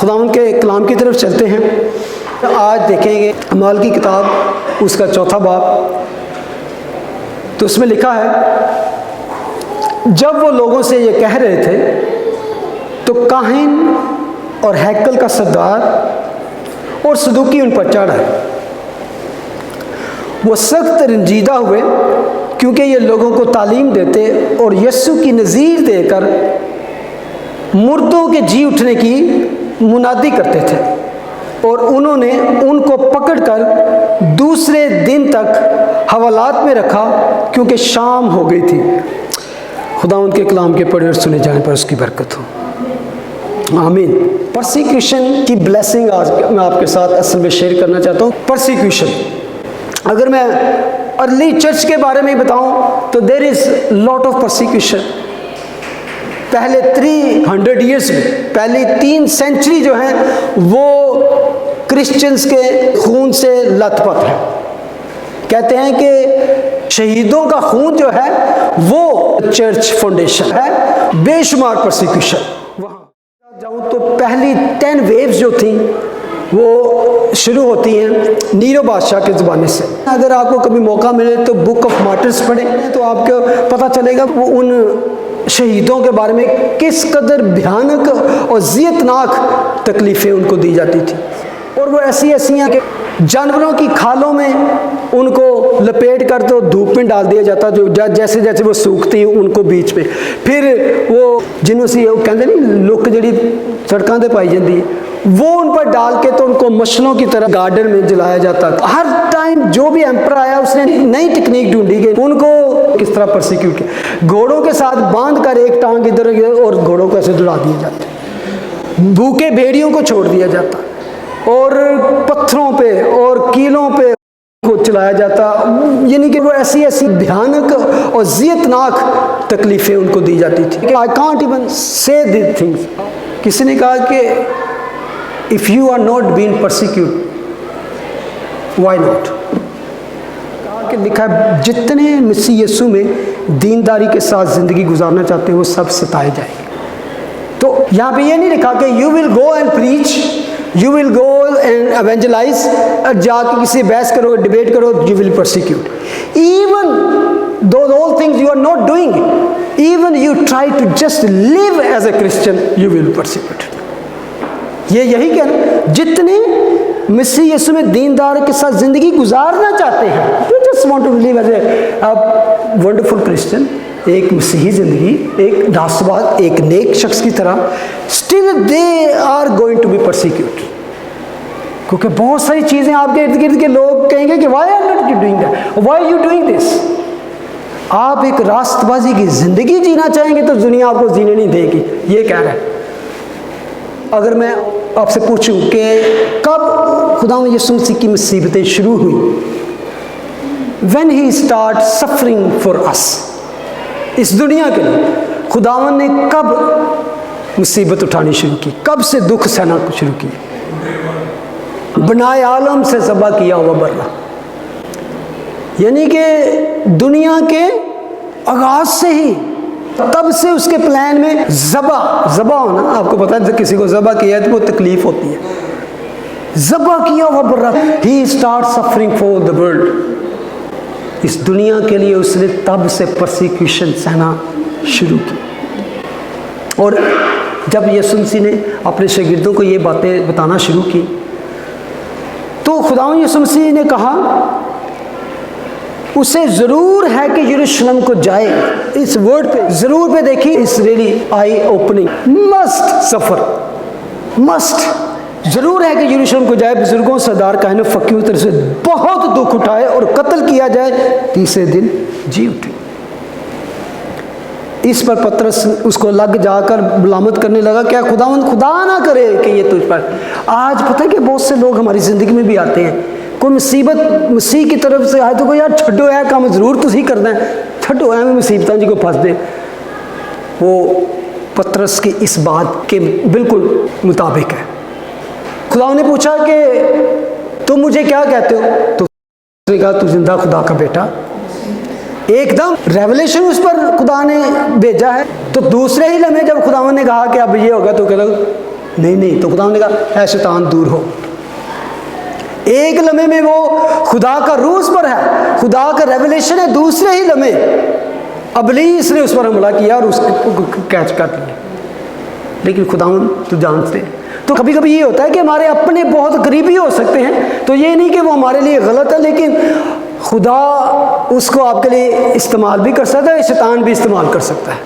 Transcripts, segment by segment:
खुदावंद के कलाम की तरफ चलते हैं। आज देखेंगे अमाल की किताब उसका 4था बाब। तो उसमें लिखा है, जब वो लोगों से ये कह रहे थे तो काहिन और हैकल का सरदार और सदूकी उन पर चढ़ आए। वो सख्त रंजीदा हुए क्योंकि ये लोगों को तालीम देते और यीशु की नज़ीर देकर मुर्दों के जी उठने की मुनादी करते थे। और उन्होंने उनको पकड़कर दूसरे दिन तक हवालात में रखा क्योंकि शाम हो गई थी। खुदा उनके कलाम के पढ़े और सुने जाने पर उसकी बरकत हो, आमीन। परसिक्यूशन की ब्लेसिंग आज मैं आपके साथ असल में शेयर करना चाहता हूँ। परसिक्यूशन, अगर मैं अर्ली चर्च के बारे में बताऊँ तो there is lot of persecution. पहले 300 ईयर्स में, पहली 3 सेंचुरी जो हैं वो क्रिश्चियंस के खून से लथपथ है। कहते हैं कि शहीदों का खून जो है वो चर्च फाउंडेशन है। बेशुमार परसिक्यूशन। वहाँ जाऊँ तो पहली 10 वेव्स जो थी वो शुरू होती हैं नीरो बादशाह के ज़माने से। अगर आपको कभी मौका मिले तो बुक ऑफ मार्टर्स पढ़ें तो आपको पता चलेगा वो उन शहीदों के बारे में किस कदर भयानक और ज़ियतनाक तकलीफ़ें उनको दी जाती थी। और वो ऐसी हैं कि जानवरों की खालों में उनको लपेट कर तो धूप में डाल दिया जाता, जो जैसे जैसे वो सूखती उनको बीच में, फिर वो जिन्हों से वो कहते नहीं लुक जी सड़कों पर पाई जाती है वो उन पर डाल के तो उनको मछलों की तरह गार्डन में जलाया जाता था। हर टाइम जो भी एम्पर आया उसने नई टेक्निक ढूंढी गई उनको किस तरह परसिक्यूट किया। घोड़ों के साथ बांध कर एक टांग इधर और घोड़ों को ऐसे दौड़ा दिए जाते, भूखे भेड़ियों को छोड़ दिया जाता और पत्थरों पे और कीलों पे को चलाया जाता। यानी कि वो ऐसी भयानक और ज़ियतनाक तकलीफ़ें उनको दी जाती थी। I can't even say this things. किसी ने कहा कि if you are not being persecute why not. कहा कि लिखा है जितने मसीह यीशु में दीनदारी के साथ ज़िंदगी गुजारना चाहते हैं वो सब सताए जाएंगे। तो यहाँ पे ये नहीं लिखा कि you will go and preach, you will go and evangelise, जाके किसी बहस करो डिबेट करो, you will persecute. Even though all things you are not doing, even you try to just live as a Christian, you will persecute. ये यही कहना, जितने मसीह यीशु में दीनदार के साथ ज़िंदगी गुजारना चाहते हैं, you just want to live as a wonderful Christian, एक मसीही ज़िंदगी, एक दासवाद, एक नेक शख्स की तरह, still they are going to be persecute. क्योंकि बहुत सारी चीज़ें आपके इर्द गिर्द के लोग कहेंगे कि why are not you doing that, why you doing this. आप एक रास्तबाजी की ज़िंदगी जीना चाहेंगे तो दुनिया आपको जीने नहीं देगी, ये कह रहा है। अगर मैं आपसे पूछूं कि कब खुदा यीशु मसीह की मुसीबतें शुरू हुई, when he start suffering for us, इस दुनिया के लिए खुदावन ने कब मुसीबत उठानी शुरू की, कब से दुख सहना शुरू किया। बनाए आलम से ज़बा किया हुआ बरला, यानी कि दुनिया के आगाज से ही, तब से उसके प्लान में ज़बा होना, आपको पता है किसी को ज़बा किया है तो वो तकलीफ होती है। ज़बा किया हुआ बर्रा, he start suffering for the world. इस दुनिया के लिए उसने तब से परसिक्यूशन सहना शुरू की। और जब यीशु मसीह ने अपने शागिर्दों को ये बातें बताना शुरू की तो खुदावंद यीशु मसीह ने कहा उसे ज़रूर है कि यरूशलेम को जाए। इस वर्ड पे ज़रूर पे देखिए, इस really I opening, must suffer, must ज़रूर है कि यरूशलेम को जाए, बुजुर्गों सरदार काहिनों फकीरों तरफ से बहुत दुख उठाए और कत्ल किया जाए, तीसरे दिन जी उठे। इस पर पतरस उसको लग जाकर बुलामत करने लगा, क्या खुदावंद खुदा ना करे कि ये तुझ पर। आज पता है कि बहुत से लोग हमारी ज़िंदगी में भी आते हैं, कोई मुसीबत मसीह की तरफ से आए तो कोई यार छड्डो है काम जरूर तुम करना है, छड्डो है मुसीबतों जी को फंस दे। वो पतरस की इस बात के बिल्कुल मुताबिक है। खुदा ने पूछा कि तुम मुझे क्या कहते हो, तो उसने कहा तू जिंदा खुदा का बेटा। एकदम रेवलेशन उस पर खुदा ने भेजा है। तो दूसरे ही लम्हे जब खुदावन ने कहा कि अब ये होगा तो कहता नहीं, तो खुदा ने कहा ऐ शैतान दूर हो। एक लम्हे में वो खुदा का रूह उस पर है, खुदा का रेवलेशन है, दूसरे ही लम्हे इब्लीस ने उस पर हमला किया और उसको कैच कर लिया। लेकिन खुदा तो जानते हैं। तो कभी कभी ये होता है कि हमारे अपने बहुत करीबी हो सकते हैं, तो ये नहीं कि वो हमारे लिए गलत है, लेकिन खुदा उसको आपके लिए इस्तेमाल भी कर सकता है, शैतान भी इस्तेमाल कर सकता है।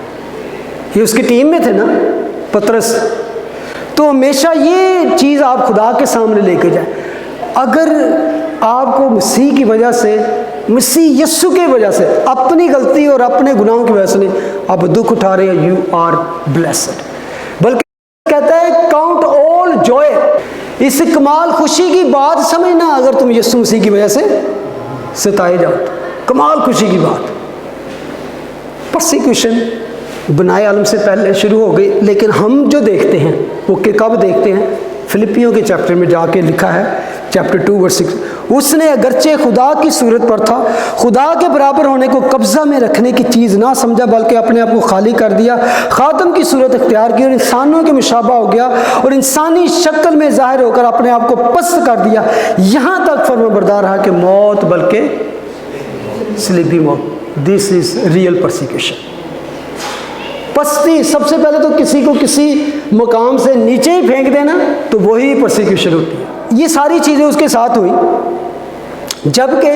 ये उसकी टीम में थे ना पतरस। तो हमेशा ये चीज़ आप खुदा के सामने लेके जाए। अगर आपको मसीह की वजह से, मसीह यस्सु की वजह से, अपनी गलती और अपने गुनाहों की वजह से आप दुख उठा रहे हैं, यू आर ब्लेस्ड। बल्कि कहता है काउंट ऑल जॉय, इस कमाल खुशी की बात समझना अगर तुम यीशु मसीह की वजह से सताए जाओ। कमाल खुशी की बात। परसिक्यूशन बनाए आलम से पहले शुरू हो गई, लेकिन हम जो देखते हैं वो कि कब देखते हैं? फिलिपियों के चैप्टर में जाके लिखा है, चैप्टर 2 वर्स 6, उसने अगरचे खुदा की सूरत पर था, खुदा के बराबर होने को कब्जा में रखने की चीज़ ना समझा, बल्कि अपने आप को खाली कर दिया, खातम की सूरत इख्तियार की और इंसानों के मुशाबा हो गया और इंसानी शक्ल में जाहिर होकर अपने आप को पस्त कर दिया, यहाँ तक फर्माबरदार रहा कि मौत, बल्कि स्लीपी मौत। This is real persecution. पस्ती, सबसे पहले तो किसी को किसी मुकाम से नीचे ही फेंक देना, तो वही परसिक्यूशन होती है। ये सारी चीज़ें उसके साथ हुई, जबकि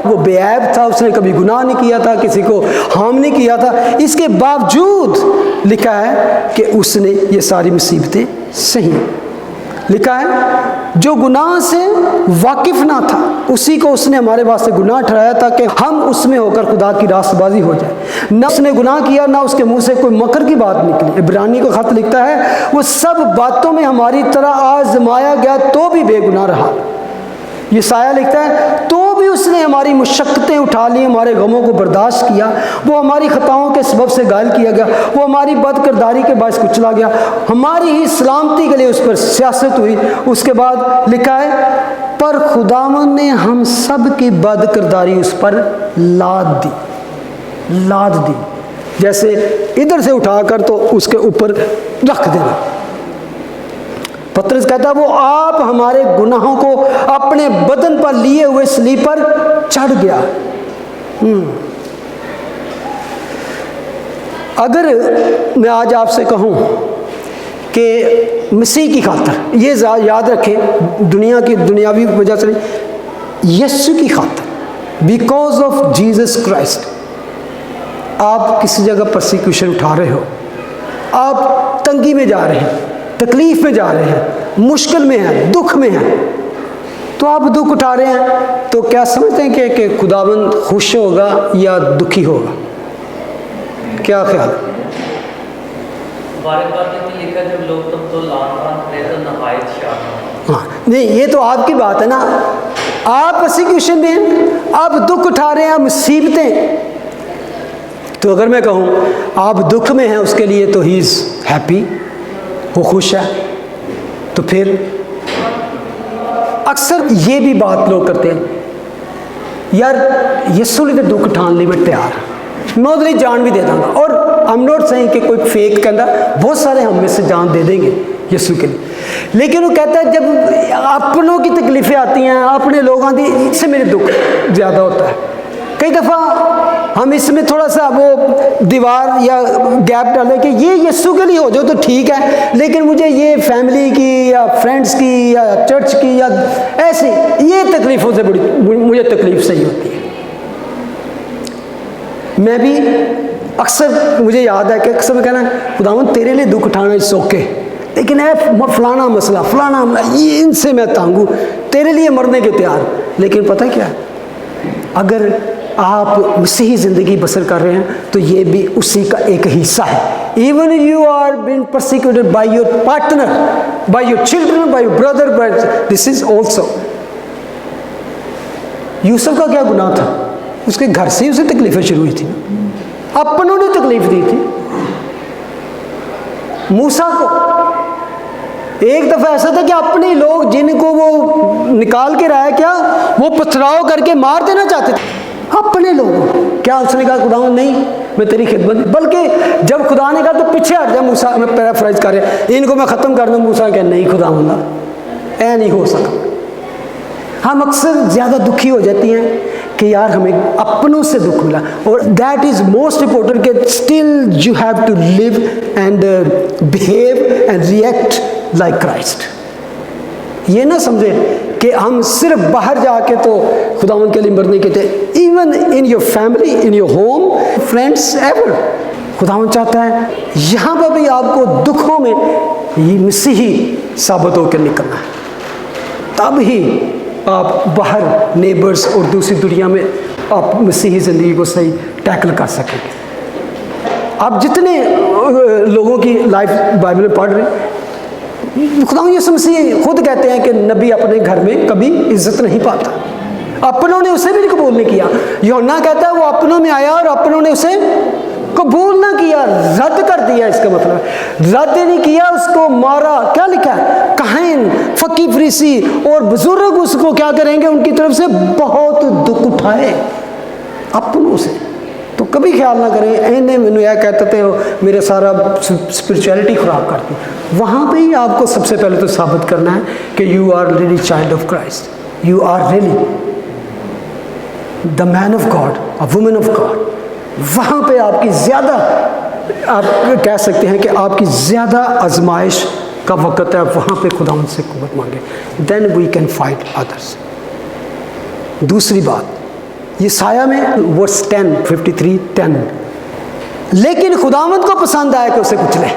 वो बेऐब था, उसने कभी गुनाह नहीं किया था, किसी को हार्म नहीं किया था। इसके बावजूद लिखा है कि उसने ये सारी मुसीबतें सही। लिखा है जो गुनाह से वाकिफ ना था उसी को उसने हमारे वास्ते गुनाह ठहराया ताकि हम उसमें होकर खुदा की रास्तबाजी हो जाए। न उसने गुनाह किया, ना उसके मुंह से कोई मकर की बात निकली। इब्रानी को खत लिखता है वो सब बातों में हमारी तरह आजमाया गया तो भी बेगुनाह रहा। यशायाह लिखता है तो भी उसने हमारी मुशक्कतें उठा ली, हमारे गमों को बर्दाश्त किया, वो हमारी खताओं के सबब से घायल किया गया, वो हमारी बदकिरदारी के बायस कुचला गया, हमारी ही सलामती के लिए उस पर सियासत हुई। उसके बाद लिखा है पर खुदावन ने हम सब की बदकिरदारी उस पर लाद दी। जैसे इधर से उठाकर तो उसके ऊपर रख देना। पतरस कहता है वो आप हमारे गुनाहों को अपने बदन पर लिए हुए सलीब पर चढ़ गया। अगर मैं आज आपसे कहूं कि मसीह की खातर, ये याद रखें, दुनिया की दुनियावी वजह से नहीं, यीशु की खातर, बिकॉज ऑफ जीसस क्राइस्ट, आप किसी जगह परसिक्यूशन उठा रहे हो, आप तंगी में जा रहे हैं, तकलीफ में जा रहे हैं, मुश्किल में हैं, दुख में हैं, तो आप दुख उठा रहे हैं, तो क्या समझते हैं कि खुदाबंद खुश होगा या दुखी होगा? क्या ख्याल? लिखा जब लोग तुम तो हाँ, नहीं, ये तो आपकी बात है ना, आप परसिक्यूशन में हैं, आप दुख उठा रहे हैं, आप मुसीबतें। तो अगर मैं कहूँ आप दुख में हैं उसके लिए, तो ही इज़ हैप्पी, वो खुश है। तो फिर अक्सर ये भी बात लोग करते हैं, यार यीशु ने तो दुख उठाने लिए मैं तैयार, मैं उसके लिए जान भी दे दूँगा। और आई एम नॉट सेइंग कि कोई फेक कहता, बहुत सारे हम में से जान दे देंगे यीशु के लिए, लेकिन वो कहता है जब अपनों की तकलीफ़ें आती हैं, अपने लोगों की, इससे मेरे दुख ज़्यादा होता है। कई दफ़ा हम इसमें थोड़ा सा वो दीवार या गैप डालें कि ये यीशु के लिए हो जाए तो ठीक है, लेकिन मुझे ये फैमिली की या फ्रेंड्स की या चर्च की या ऐसी ये तकलीफ़ों से बड़ी मुझे तकलीफ़ सही होती है। मैं भी अक्सर, मुझे याद है कि अक्सर मैं कहना खुदावन तेरे लिए दुख उठाना इट्स ओके, लेकिन है फलाना मसला, फलाना ये, इनसे मैं तांगू, तेरे लिए मरने के तैयार। लेकिन पता क्या, अगर आप मसीही ज़िंदगी बसर कर रहे हैं तो ये भी उसी का एक हिस्सा है। Even you are being persecuted by your partner, by your children, by your brother, but this is also. Yusuf का क्या गुनाह था? उसके घर से उसे तकलीफें शुरू हुई थी, अपनों ने तकलीफ दी थी। मूसा को एक दफ़ा ऐसा था कि अपने लोग जिनको वो निकाल के लाया, क्या वो पथराव करके मार देना चाहते थे अपने लोगों। क्या उसने कहा खुदावंद नहीं, मैं तेरी खिदमत, बल्कि जब खुदा ने कहा तो पीछे हट जा मूसा, मैं पैराफ्राइज कर रहा, इनको मैं ख़त्म कर दूँ, मूसा कह नहीं खुदावंदा ऐ नहीं हो सका। हम अक्सर ज़्यादा दुखी हो जाती हैं कि यार हमें अपनों से दुख मिला, और दैट इज़ मोस्ट इम्पोर्टेंट कि still you have to live and behave and react like Christ. ये ना समझे कि हम सिर्फ बाहर जाके तो खुदावन के लिए मरने के थे। Even in your family, in your home, friends, ever खुदावन चाहता है यहाँ पर भी आपको दुखों में ये मसीही साबित होकर निकलना है, तब ही आप बाहर नेबर्स और दूसरी दुनिया में आप मसीही ज़िंदगी को सही टैकल कर सकेंगे। आप जितने लोगों की लाइफ बाइबल में पढ़ रहे हैं, खुदा यीशु मसीह खुद कहते हैं कि नबी अपने घर में कभी इज्जत नहीं पाता, अपनों ने उसे भी कबूल नहीं किया। यूहन्ना कहता है वो अपनों में आया और अपनों ने उसे कबूल ना किया, रद्द कर दिया। इसका मतलब रद्द नहीं किया, उसको मारा। क्या लिखा है, काहिन, फकी, फरीसी और बुजुर्ग उसको क्या करेंगे, उनकी तरफ से बहुत दुख उठाए अपनों से। तो कभी ख्याल ना करें इन्हें मैंने यह कहते थे मेरे सारा स्पिरिचुअलिटी ख़राब करती। वहाँ पे ही आपको सबसे पहले तो साबित करना है कि you are really child of Christ, you are really the man of God, a women of God. वहाँ पे आपकी ज़्यादा, आप कह सकते हैं कि आपकी ज़्यादा आजमाइश का वक़्त है। वहाँ पे खुदा उनसे कुव्वत मांगे, then we can fight others. दूसरी बात, ये साया में वर्स 10, 53:10, लेकिन खुदावंद को पसंद आया कि उसे कुचले।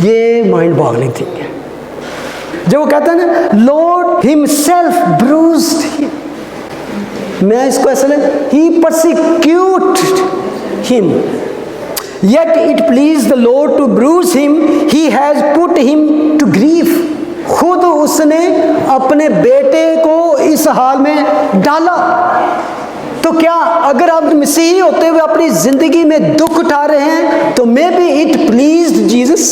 ये माइंड बॉगलिंग थिंग है। जब वो कहता है ना लॉर्ड हिमसेल्फ ब्रूज्ड हिम, मैं इसको ऐसे ले, he persecuted him yet it please the Lord to bruise him, he has put him to grief. खुद उसने अपने बेटे को इस हाल में डाला। तो क्या अगर आप मसीही होते हुए अपनी जिंदगी में दुख उठा रहे हैं तो maybe it pleased Jesus.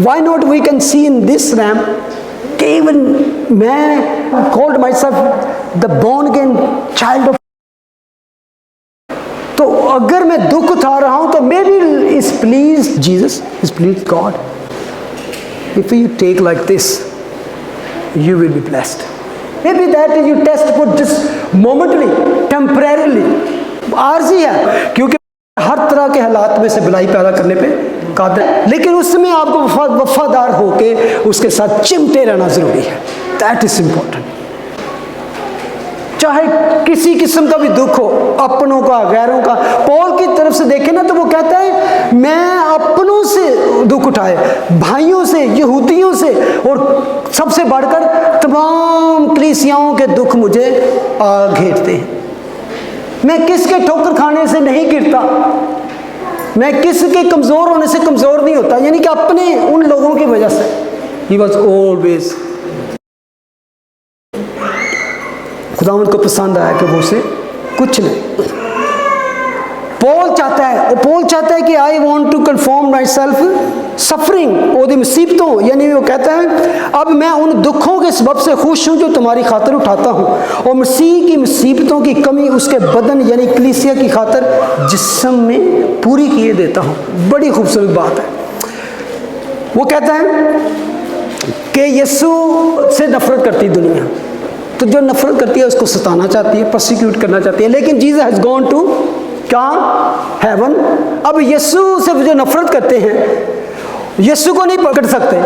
Why not we can see in this ram कि इवन मैं called myself the born again child of. तो अगर मैं दुख उठा रहा हूं तो maybe is please Jesus, is please God. If you take like this, you will be blessed. Maybe that you test for just momentary, temporarily. आर्जी है, क्योंकि हर तरह के हालात में से भलाई पैदा करने पे कादिर है, लेकिन उसमें आपको वफादार होके उसके साथ चिमटे रहना जरूरी है। That is important. चाहे किसी किस्म का भी दुख हो, अपनों का, गैरों का। पौल की तरफ से देखें ना तो वो कहता है मैं अपनों से दुख उठाए, भाइयों से, यहूदियों से, और सबसे बढ़कर तमाम कलीसियाओं के दुख मुझे घेरते हैं। मैं किसके ठोकर खाने से नहीं गिरता, मैं किसके कमज़ोर होने से कमज़ोर नहीं होता, यानी कि अपने उन लोगों की वजह से। ही वॉज ऑलवेज, खुदावंद को पसंद आया कि वो उसे कुछ नहीं। पौल चाहता है कि I want to confirm myself suffering, ओदी मुसीबतों, यानी वो कहता है अब मैं उन दुखों के सबब से खुश हूँ जो तुम्हारी खातिर उठाता हूँ, और मसीह की मुसीबतों की कमी उसके बदन यानी कलीसिया की खातिर जिस्म में पूरी किए देता हूँ। बड़ी खूबसूरत बात है। वो कहता है कि यीशु से नफरत करती दुनिया, तो जो नफरत करती है उसको सताना चाहती है, परसिक्यूट करना चाहती है, लेकिन जीसस हैज गॉन टू क्या, हेवन। अब यीशु से जो नफरत करते हैं, यीशु को नहीं पकड़ सकते,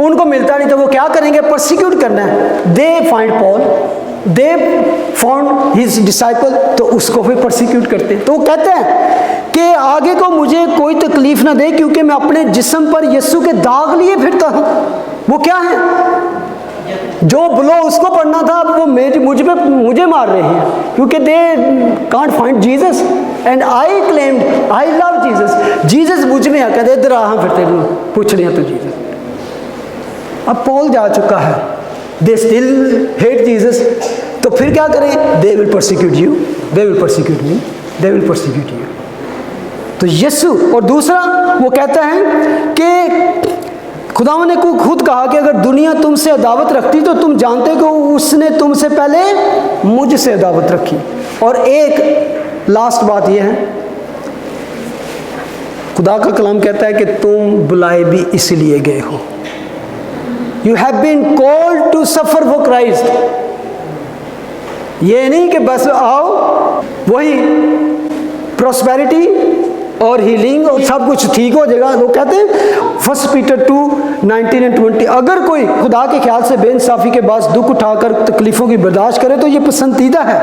उनको मिलता नहीं, तो वो क्या करेंगे, परसिक्यूट करना है। They find Paul, they found his disciple, तो उसको भी परसिक्यूट करते हैं। तो वो कहते हैं कि आगे को मुझे कोई तकलीफ ना दे, क्योंकि मैं अपने जिस्म पर यीशु के दाग लिए फिरता हूँ। वो क्या है, जो ब्लो उसको पढ़ना था वो मुझे मार रहे हैं, क्योंकि they can't find Jesus and I claimed I love Jesus. Jesus मुझ में है, कहते इधर आ फिरते पूछ रहे हैं तो जीसस। अब पॉल जा चुका है, दे स्टिल हेट जीसस, तो फिर क्या करें, they will persecute you, they will persecute me, they will persecute you. तो यीशु, और दूसरा वो कहता है कि खुदावंद ने खुद कहा कि अगर दुनिया तुमसे अदावत रखती तो तुम जानते हो उसने तुमसे पहले मुझसे अदावत रखी। और एक लास्ट बात यह है खुदा का कलाम कहता है कि तुम बुलाए भी इसलिए गए हो। You have been called to suffer for Christ. ये नहीं कि बस आओ वही प्रॉस्पेरिटी और हीलिंग और सब कुछ ठीक हो जाएगा। लोग कहते हैं 1 पीटर 2:19 और 20, अगर कोई खुदा के ख्याल से बेइंसाफी के बाद दुख उठाकर तकलीफ़ों की बर्दाश्त करे तो ये पसंदीदा है,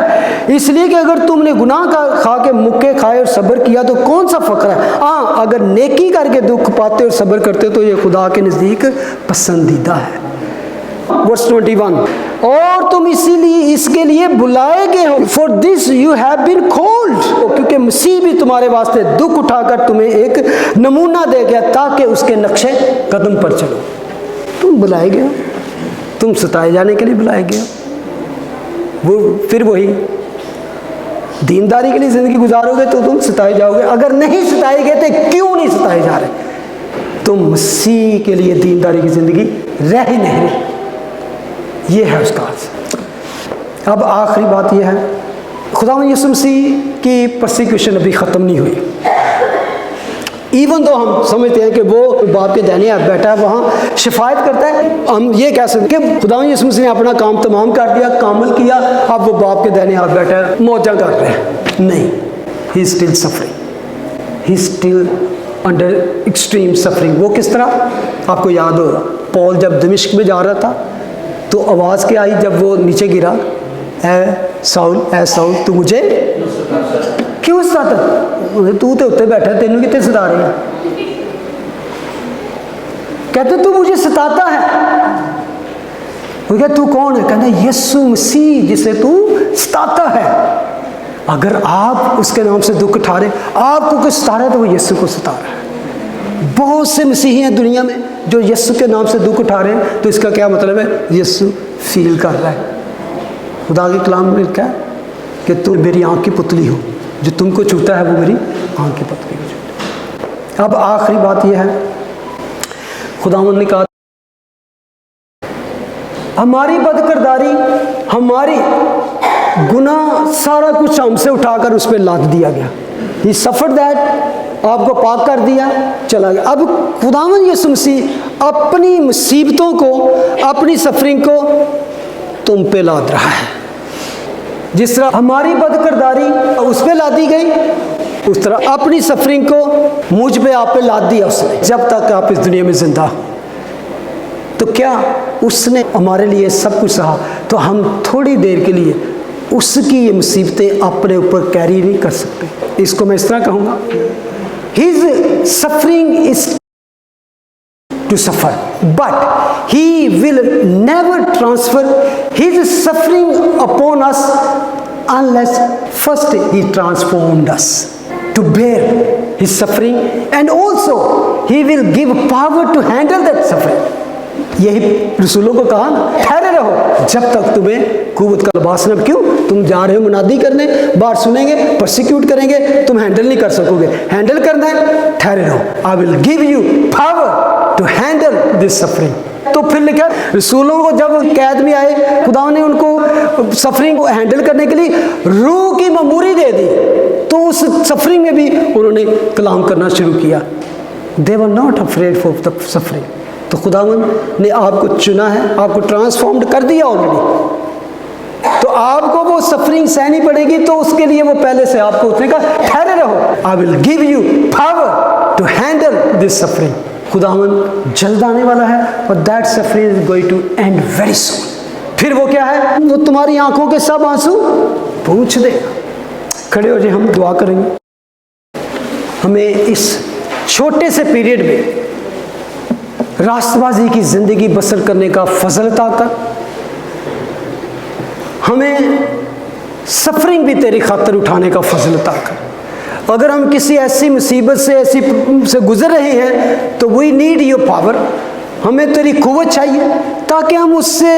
इसलिए कि अगर तुमने गुनाह का खा के मुक्के खाए और सब्र किया तो कौन सा फ़ख्र है। हाँ, अगर नेकी करके दुख पाते और सब्र करते तो ये खुदा के नज़दीक पसंदीदा है। वर्स 21, और तुम इसीलिए इसके लिए बुलाए गए हो, for this you have been called, क्योंकि मसीह भी तुम्हारे वास्ते दुख उठाकर तुम्हें एक नमूना दे गया ताकि उसके नक्शे कदम पर चलो। तुम बुलाए गए हो, तुम सताए जाने के लिए बुलाए गए हो। वो फिर वही दीनदारी के लिए ज़िंदगी गुजारोगे तो तुम सताए जाओगे। अगर नहीं सताए गए तो क्यों नहीं सताए जा रहे? तुम मसीह के लिए दीनदारी की ज़िंदगी रह ही नहीं रही। ये है उसका अर्थ। अब आखिरी बात यह है, खुदावंद यीशु मसीह की परसिक्यूशन अभी ख़त्म नहीं हुई। इवन तो हम समझते हैं कि वो बाप के दाहिने हाथ बैठा है, वहाँ शिफायत करता है, हम ये कह सकते हैं कि खुदावंद यीशु मसीह ने अपना काम तमाम कर दिया, कामल किया, अब वो बाप के दाहिने हाथ बैठा है, मौजा कर रहे हैं। नहीं, he is still suffering, he is still under extreme suffering. वो किस तरह? आपको याद होगा, पौल जब दमिश्क में जा रहा था तो आवाज़ क्या आई जब वो नीचे गिरा? ए साउल तू मुझे क्यों सताता? तू तो उत्ते बैठा, तेनू कितने सता रहे हैं? कहते तू मुझे सताता है। वो कहता तू कौन है? कहता यीशु मसीह जिसे तू सताता है। अगर आप उसके नाम से दुख उठा रहे, आपको कुछ सता रहा है तो वो यीशु को सता रहा है। बहुत से मसीही हैं दुनिया में जो यीशु के नाम से दुख उठा रहे हैं, तो इसका क्या मतलब है? यीशु फील कर रहा है। खुदा के कलाम में लिखा है कि तुम मेरी आँख की पुतली हो, जो तुमको छूता है वो मेरी आँख की पुतली को छूता है। अब आखिरी बात यह है, खुदावंद ने कहा हमारी बदकिरदारी, हमारी गुनाह, सारा कुछ हमसे उठाकर उस पर लाद दिया गया। ही सफर दैट, आपको पाक कर दिया, चला गया। अब खुदावंद यीशु मसीह अपनी मुसीबतों को, अपनी सफरिंग को तुम पे लाद रहा है। जिस तरह हमारी बदकिरदारी उस पे लादी गई, उस तरह अपनी सफरिंग को मुझ पे, आप पे लाद दिया उसने। जब तक आप इस दुनिया में जिंदा हो, तो क्या उसने हमारे लिए सब कुछ सहा, तो हम थोड़ी देर के लिए उसकी ये मुसीबतें अपने ऊपर कैरी नहीं कर सकते। इसको मैं इस तरह कहूँगा, His suffering is to suffer, but He will never transfer His suffering upon us unless first He transformed us to bear His suffering, and also He will give power to handle that suffering. यही रसूलों को कहा ना, ठहरे रहो जब तक तुम्हें कुव्वत का लिबास न। क्यों? तुम जा रहे हो मुनादी करने, बात सुनेंगे, परसिक्यूट करेंगे, तुम हैंडल नहीं कर सकोगे। हैंडल करना है, ठहरे रहो। I will give you power to handle this suffering. तो फिर लिखा रसूलों को जब कैद में आए, खुदा ने उनको सफरिंग को हैंडल करने के लिए रूह की ममूरी दे दी, तो उस सफरिंग में भी उन्होंने कलाम करना शुरू किया। They were not afraid for the suffering. तो खुदावंद ने आपको चुना है, आपको ट्रांसफॉर्म्ड कर दिया ऑलरेडी, तो आपको वो सफरिंग सहनी पड़ेगी। तो उसके लिए वो पहले से आपको उसने कहा ठहरे रहो, I will give you power to handle this suffering. खुदावंद जल्द आने वाला है और that suffering is going to end very soon. फिर वो क्या है? वो तुम्हारी आंखों के सब आंसू पूछ देगा। खड़े हो जाए, हम दुआ करेंगे। हमें इस छोटे से पीरियड में रास्तबाजी की ज़िंदगी बसर करने का फजल अता कर। हमें सफरिंग भी तेरी खातिर उठाने का फजल अता कर। अगर हम किसी ऐसी मुसीबत से, ऐसी से गुजर रहे हैं, तो वी नीड योर पावर। हमें तेरी कुव्वत चाहिए ताकि हम उससे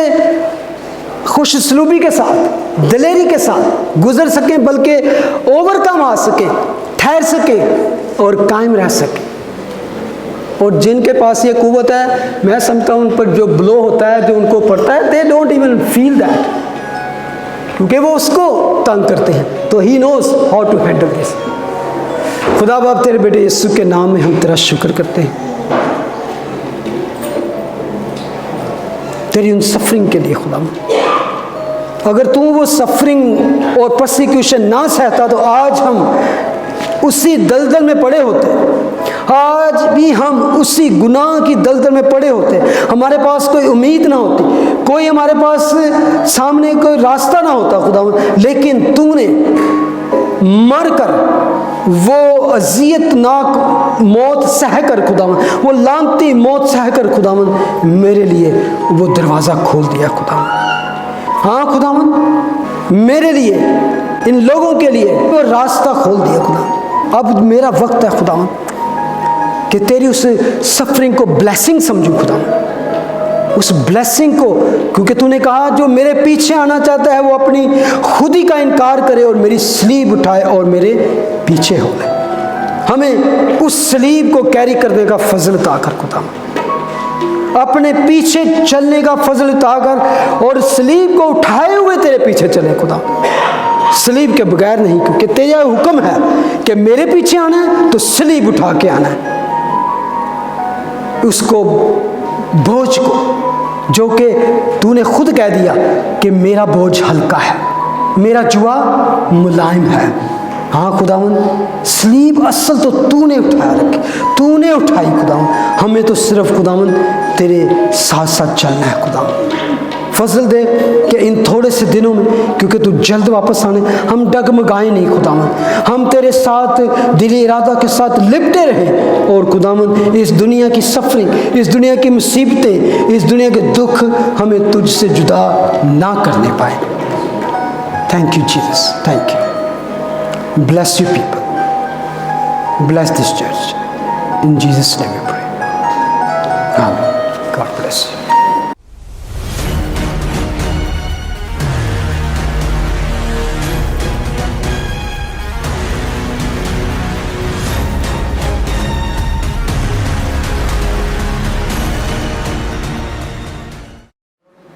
खुशसलूबी के साथ, दिलेरी के साथ गुजर सकें, बल्कि ओवरकम आ सके, ठहर सके और कायम रह सके। और जिनके पास ये कुव्वत है, मैं समझता हूँ उन पर जो ब्लो होता है, जो उनको पड़ता है, they don't even feel that, क्योंकि वो उसको तंग करते हैं। तो he knows how to handle this. खुदा बाप तेरे बेटे यीशु के नाम में हम तेरा शुक्र करते हैं तेरी उन सफरिंग के लिए खुदा। अगर तू वो सफरिंग और परसिक्यूशन ना सहता तो आज हम उसी दलदल में पड़े होते, आज भी हम उसी गुनाह की दलदल में पड़े होते, हमारे पास कोई उम्मीद ना होती, कोई हमारे पास सामने कोई रास्ता ना होता खुदा। लेकिन तूने मरकर वो अजियतनाक मौत सहकर खुदावन, वो लानती मौत सहकर खुदावन मेरे लिए वो दरवाज़ा खोल दिया खुदावन। हाँ खुदावन, मेरे लिए, इन लोगों के लिए वो रास्ता खोल दिया खुदा। अब मेरा वक्त है खुदावन कि तेरी उस सफरिंग को ब्लेसिंग समझूं खुदावन, उस ब्लेसिंग को, क्योंकि तूने कहा जो मेरे पीछे आना चाहता है वो अपनी खुदी का इनकार करे और मेरी सलीब उठाए और मेरे पीछे हो। हमें उस सलीब को कैरी करने का फजल अता कर खुदा, अपने पीछे चलने का फजल अता कर और सलीब को उठाए हुए तेरे पीछे चले खुदा, सलीब के बगैर नहीं, क्योंकि तेरा हुक्म है कि मेरे पीछे आना है तो सलीब उठा के आना है, उसको बोझ को जो कि तूने खुद कह दिया कि मेरा बोझ हल्का है, मेरा जुआ मुलायम है। हाँ खुदावन, सलीब असल तो तूने उठाया रखी, तूने उठाई खुदावन, हमें तो सिर्फ खुदावन तेरे साथ साथ चलना है खुदावन। फजल दे कि इन थोड़े से दिनों में, क्योंकि तू जल्द वापस आने, हम डगमगाएं नहीं खुदावन, हम तेरे साथ दिली इरादा के साथ लिपटे रहें और खुदावन इस दुनिया की सफरिंग, इस दुनिया की मुसीबतें, इस दुनिया के दुख हमें तुझसे जुदा ना करने पाए। Thank you Jesus, thank you. Bless you people. Bless this church. In Jesus' name we pray. Amen. God bless you.